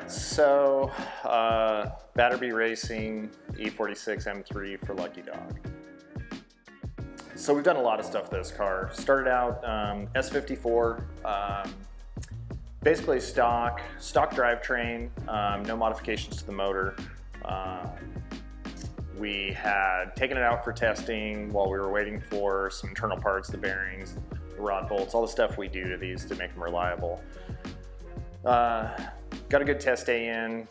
right, so Battarbee Racing E46 M3 for Lucky Dog. So we've done a lot of stuff with this car. Started out S54, basically stock drivetrain, no modifications to the motor. We had taken it out for testing while we were waiting for some internal parts, the bearings, the rod bolts, all the stuff we do to these to make them reliable. Got a good test day in,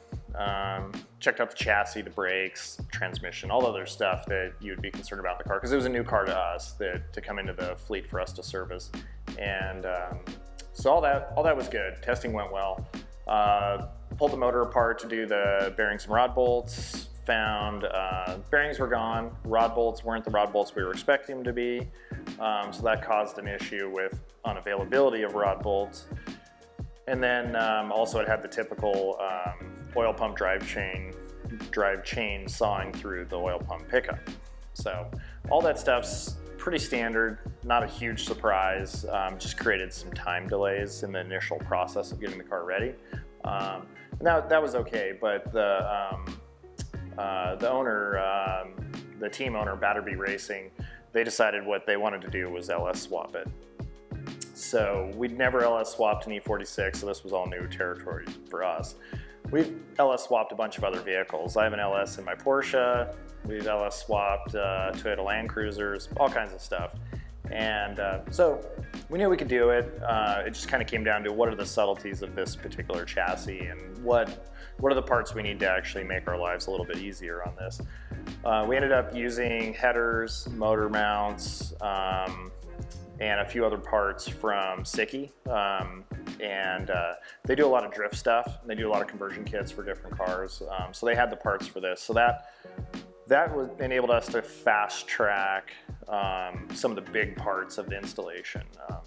checked out the chassis, the brakes, transmission, all the other stuff that you would be concerned about in the car, because it was a new car to us to come into the fleet for us to service. And so all that was good. Testing went well. Pulled the motor apart to do the bearings and rod bolts. Found bearings were gone, rod bolts weren't the rod bolts we were expecting them to be, so that caused an issue with unavailability of rod bolts. And then also it had the typical oil pump drive chain sawing through the oil pump pickup. So all that stuff's pretty standard, not a huge surprise, just created some time delays in the initial process of getting the car ready. That was okay, but the team owner, Battarbee Racing, they decided what they wanted to do was LS swap it. So we'd never LS swapped an E46, so this was all new territory for us. We've LS swapped a bunch of other vehicles. I have an LS in my Porsche. We've LS swapped Toyota Land Cruisers, all kinds of stuff. And so we knew we could do it. It just kind of came down to what are the subtleties of this particular chassis and what are the parts we need to actually make our lives a little bit easier on this. We ended up using headers, motor mounts, and a few other parts from Siki. They do a lot of drift stuff. They do a lot of conversion kits for different cars. So they had the parts for this. So that enabled us to fast track some of the big parts of the installation.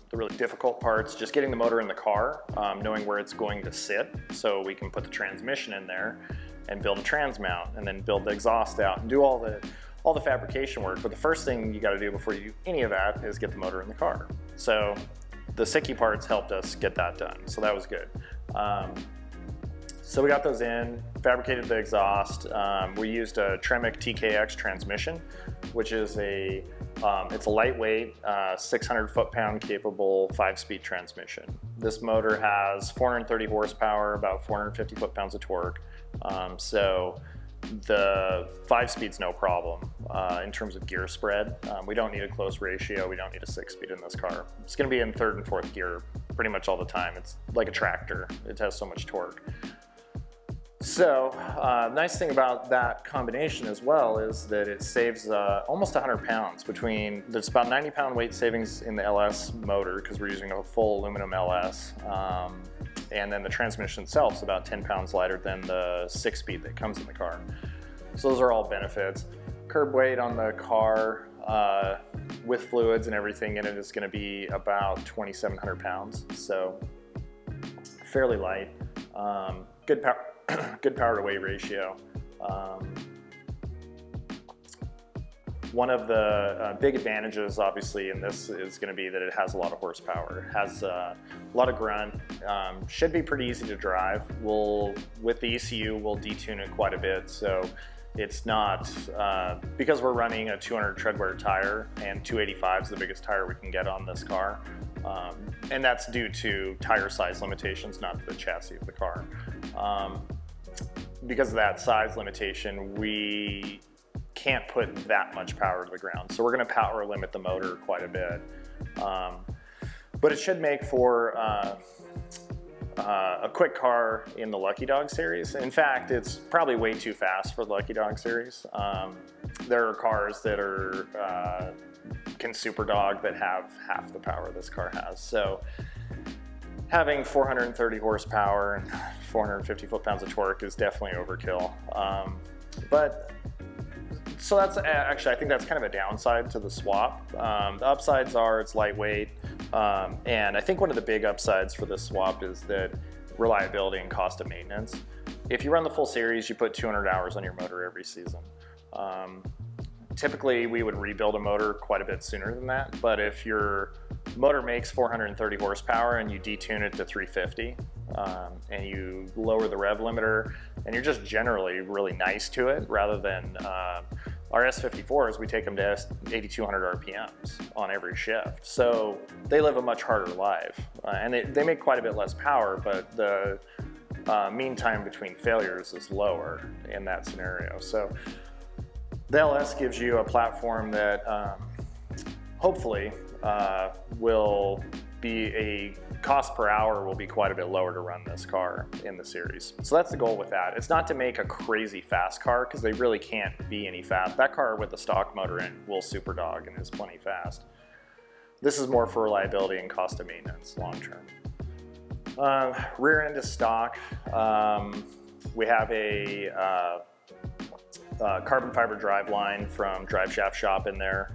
The really difficult parts, just getting the motor in the car, knowing where it's going to sit so we can put the transmission in there and build a trans mount and then build the exhaust out and do all the fabrication work. But the first thing you got to do before you do any of that is get the motor in the car. So the Siki parts helped us get that done, so that was good. So we got those in, fabricated the exhaust. We used a Tremec TKX transmission, which is it's a lightweight, 600 foot-pound capable 5-speed transmission. This motor has 430 horsepower, about 450 foot-pounds of torque. So the 5-speed's no problem in terms of gear spread. We don't need a close ratio. We don't need a 6-speed in this car. It's going to be in 3rd and 4th gear pretty much all the time. It's like a tractor. It has so much torque. So nice thing about that combination as well is that it saves almost 100 pounds there's about 90 pound weight savings in the LS motor because we're using a full aluminum LS. And then the transmission itself is about 10 pounds lighter than the 6-speed that comes in the car. So those are all benefits. Curb weight on the car with fluids and everything in it is going to be about 2,700 pounds. So fairly light. Good power. Good power to weight ratio. One of the big advantages obviously in this is going to be that it has a lot of horsepower. It has a lot of grunt, should be pretty easy to drive. With the ECU we'll detune it quite a bit, so it's not, because we're running a 200 treadwear tire and 285 is the biggest tire we can get on this car. And that's due to tire size limitations, not the chassis of the car. Because of that size limitation, we can't put that much power to the ground. So we're going to power limit the motor quite a bit. But it should make for a quick car in the Lucky Dog series. In fact, it's probably way too fast for the Lucky Dog series. There are cars that can super dog that have half the power this car has. So having 430 horsepower and 450 foot-pounds of torque is definitely overkill. So that's actually, I think that's kind of a downside to the swap. The upsides are it's lightweight, and I think one of the big upsides for this swap is that reliability and cost of maintenance. If you run the full series, you put 200 hours on your motor every season. typically we would rebuild a motor quite a bit sooner than that, but if your motor makes 430 horsepower and you detune it to 350, and you lower the rev limiter, and you're just generally really nice to it, rather than our S54s, we take them to 8,200 RPMs on every shift. So they live a much harder life, and they make quite a bit less power, but the mean time between failures is lower in that scenario. So the LS gives you a platform that hopefully will be a cost per hour will be quite a bit lower to run this car in the series. So that's the goal with that. It's not to make a crazy fast car, because they really can't be any fast. That car with the stock motor in will super dog and is plenty fast. This is more for reliability and cost of maintenance long term. Rear end is stock. We have a carbon fiber drive line from Drive Shaft Shop in there.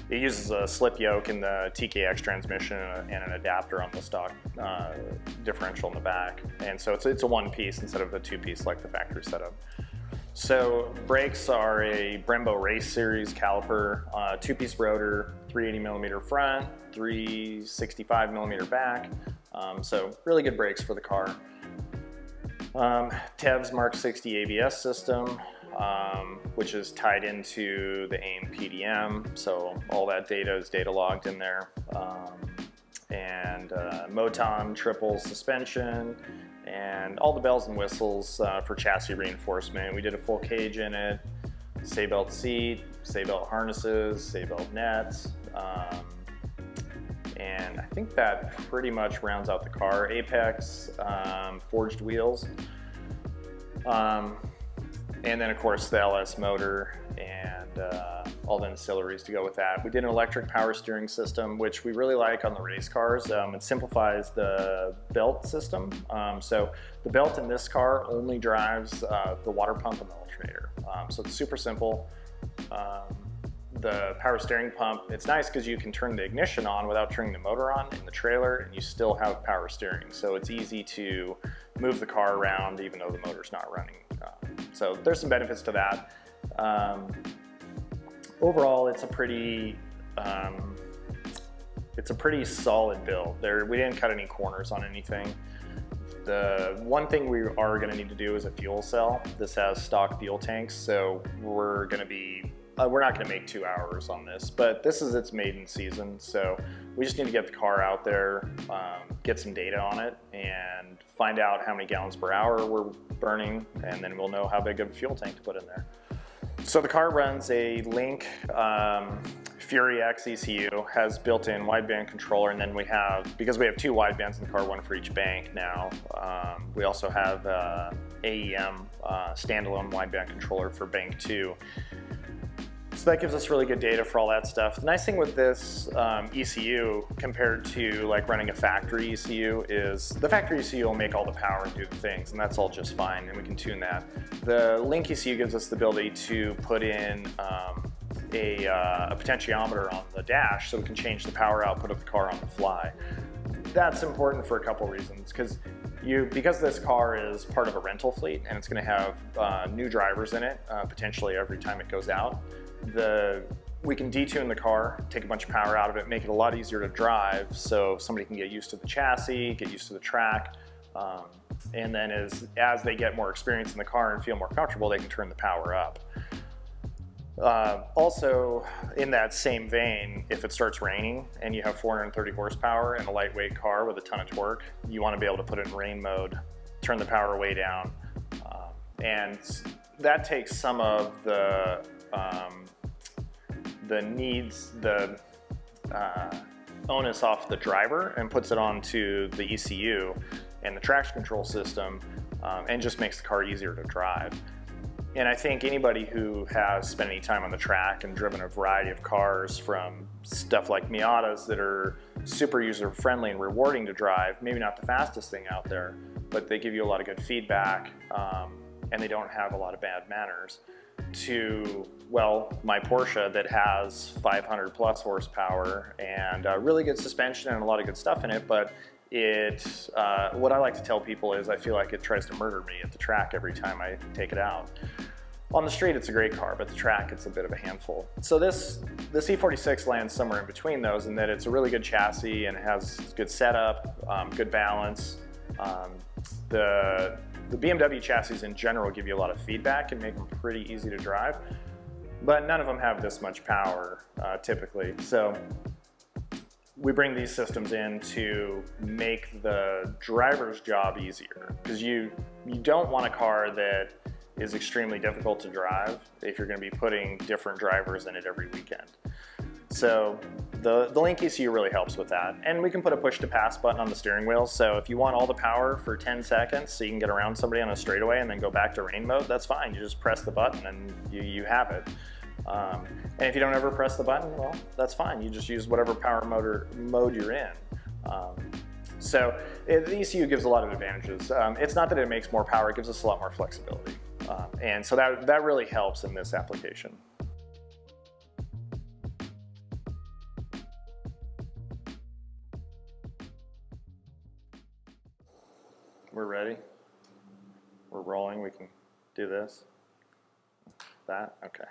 It uses a slip yoke in the TKX transmission and an adapter on the stock differential in the back. And so it's a one piece instead of a two piece like the factory setup. So brakes are a Brembo Race Series caliper, two piece rotor, 380mm front, 365mm back. So really good brakes for the car. Tev's Mark 60 ABS system, which is tied into the AIM PDM, so all that data is data logged in there. Moton triple suspension, and all the bells and whistles for chassis reinforcement. We did a full cage in it, say-belt seat, say-belt harnesses, say-belt nets, and I think that pretty much rounds out the car. Apex, forged wheels. And then of course the LS motor and all the ancillaries to go with that. We did an electric power steering system, which we really like on the race cars. It simplifies the belt system. So the belt in this car only drives the water pump and the alternator. So it's super simple. The power steering pump, it's nice because you can turn the ignition on without turning the motor on in the trailer, and you still have power steering. So it's easy to move the car around even though the motor's not running. So there's some benefits to that. Overall, it's a pretty solid build. We didn't cut any corners on anything. The one thing we are going to need to do is a fuel cell. This has stock fuel tanks, so we're not going to make 2 hours on this, but this is its maiden season, so we just need to get the car out there, get some data on it, and find out how many gallons per hour we're burning, and then we'll know how big of a fuel tank to put in there. So the car runs a Link Fury X ECU, has built-in wideband controller, and then we have, because we have two widebands in the car, one for each bank now, we also have AEM standalone wideband controller for bank 2. So that gives us really good data for all that stuff. The nice thing with this ECU compared to like running a factory ECU is the factory ECU will make all the power and do the things, and that's all just fine, and we can tune that. The Link ECU gives us the ability to put in a potentiometer on the dash so we can change the power output of the car on the fly. That's important for a couple reasons, because this car is part of a rental fleet and it's going to have new drivers in it potentially every time it goes out. We can detune the car, take a bunch of power out of it, make it a lot easier to drive so somebody can get used to the chassis, get used to the track, and then as they get more experience in the car and feel more comfortable, they can turn the power up. Also, in that same vein, if it starts raining and you have 430 horsepower and a lightweight car with a ton of torque, you want to be able to put it in rain mode, turn the power way down, and that takes some of the onus off the driver and puts it onto the ECU and the traction control system, and just makes the car easier to drive. And I think anybody who has spent any time on the track and driven a variety of cars, from stuff like Miatas that are super user-friendly and rewarding to drive, maybe not the fastest thing out there, but they give you a lot of good feedback, and they don't have a lot of bad manners, to, well, my Porsche that has 500 plus horsepower and really good suspension and a lot of good stuff in it, but what I like to tell people is I feel like it tries to murder me at the track every time I take it out. On the street, it's a great car, but the track, it's a bit of a handful. So the C46 lands somewhere in between those in that it's a really good chassis and it has good setup, good balance. The BMW chassis in general give you a lot of feedback and make them pretty easy to drive, but none of them have this much power typically. So we bring these systems in to make the driver's job easier, because you don't want a car that is extremely difficult to drive if you're going to be putting different drivers in it every weekend. So the Link ECU really helps with that. And we can put a push to pass button on the steering wheel. So if you want all the power for 10 seconds so you can get around somebody on a straightaway and then go back to rain mode, that's fine. You just press the button and you have it. And if you don't ever press the button, well, that's fine. You just use whatever power mode you're in. So the ECU gives a lot of advantages. It's not that it makes more power, it gives us a lot more flexibility. And so that really helps in this application. We're ready. We're rolling. We can do this. That? Okay.